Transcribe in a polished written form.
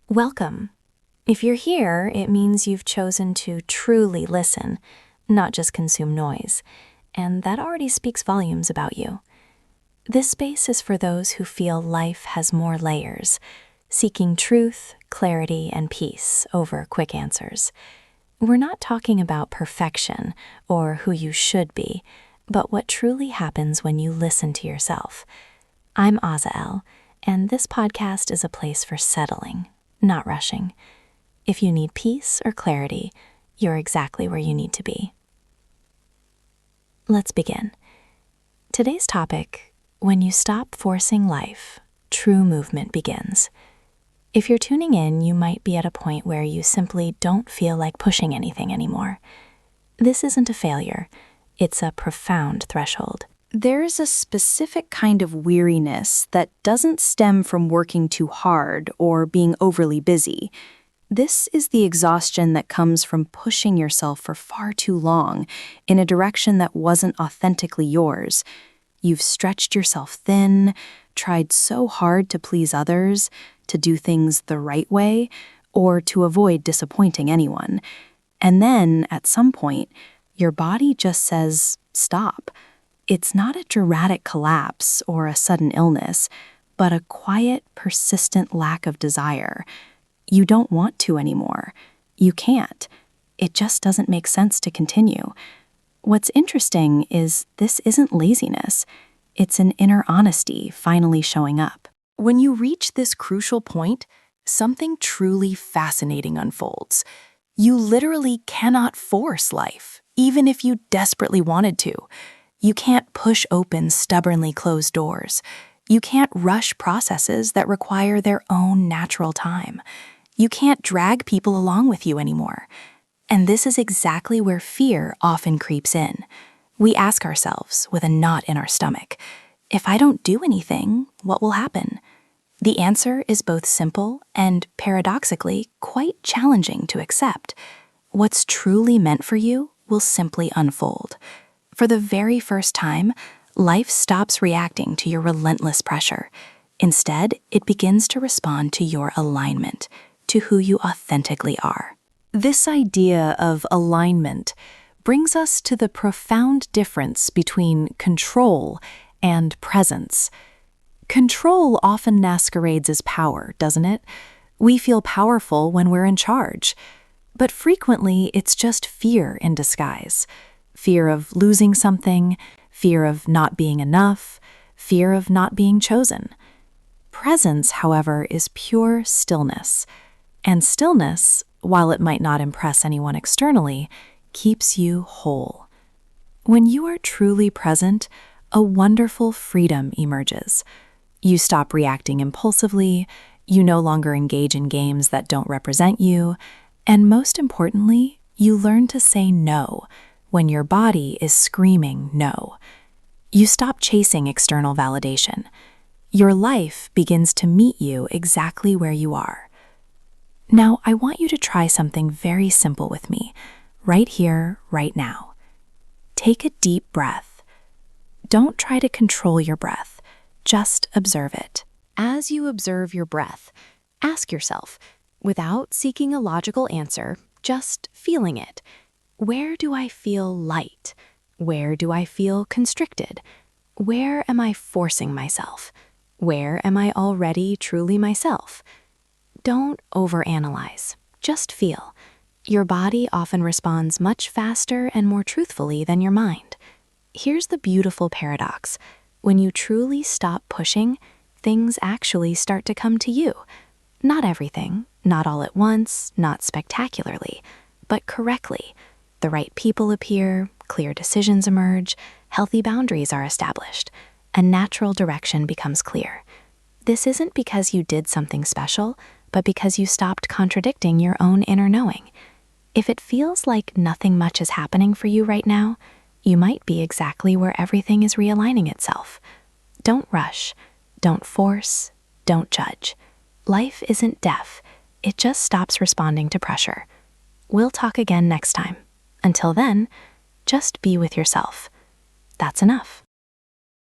Welcome. If you're here, it means you've chosen to truly listen, not just consume noise, and that already speaks volumes about you. This space is for those who feel life has more layers, seeking truth, clarity, and peace over quick answers. We're not talking about perfection or who you should be, but what truly happens when you listen to yourself. I'm Azael, and this podcast is a place for settling, not rushing. If you need peace or clarity, you're exactly where you need to be. Let's begin. Today's topic: when you stop forcing life, true movement begins. If you're tuning in, you might be at a point where you simply don't feel like pushing anything anymore. This isn't a failure, it's a profound threshold. There's a specific kind of weariness that doesn't stem from working too hard or being overly busy. This is the exhaustion that comes from pushing yourself for far too long in a direction that wasn't authentically yours. You've stretched yourself thin, tried so hard to please others, to do things the right way, or to avoid disappointing anyone. And then, at some point, your body just says, stop. It's not a dramatic collapse or a sudden illness, but a quiet, persistent lack of desire. You don't want to anymore. You can't. It just doesn't make sense to continue. What's interesting is this isn't laziness. It's an inner honesty finally showing up. When you reach this crucial point, something truly fascinating unfolds. You literally cannot force life, even if you desperately wanted to. You can't push open stubbornly closed doors. You can't rush processes that require their own natural time. You can't drag people along with you anymore. And this is exactly where fear often creeps in. We ask ourselves, with a knot in our stomach, if I don't do anything, what will happen? The answer is both simple and, paradoxically, quite challenging to accept. What's truly meant for you will simply unfold. For the very first time, life stops reacting to your relentless pressure. Instead, it begins to respond to your alignment, to who you authentically are. This idea of alignment brings us to the profound difference between control and presence. Control often masquerades as power, doesn't it? We feel powerful when we're in charge. But frequently, it's just fear in disguise. Fear of losing something, fear of not being enough, fear of not being chosen. Presence, however, is pure stillness. And stillness, while it might not impress anyone externally, keeps you whole. When you are truly present, a wonderful freedom emerges. You stop reacting impulsively, you no longer engage in games that don't represent you, and most importantly, you learn to say no when your body is screaming no. You stop chasing external validation. Your life begins to meet you exactly where you are. Now, I want you to try something very simple with me, right here, right now. Take a deep breath. Don't try to control your breath. Just observe it. As you observe your breath, ask yourself, without seeking a logical answer, just feeling it. Where do I feel light? Where do I feel constricted? Where am I forcing myself? Where am I already truly myself? Don't overanalyze. Just feel. Your body often responds much faster and more truthfully than your mind. Here's the beautiful paradox. When you truly stop pushing, things actually start to come to you. Not everything, not all at once, not spectacularly, but correctly. The right people appear, clear decisions emerge, healthy boundaries are established, a natural direction becomes clear. This isn't because you did something special, but because you stopped contradicting your own inner knowing. If it feels like nothing much is happening for you right now, you might be exactly where everything is realigning itself. Don't rush, don't force, don't judge. Life isn't deaf, it just stops responding to pressure. We'll talk again next time. Until then, just be with yourself. That's enough.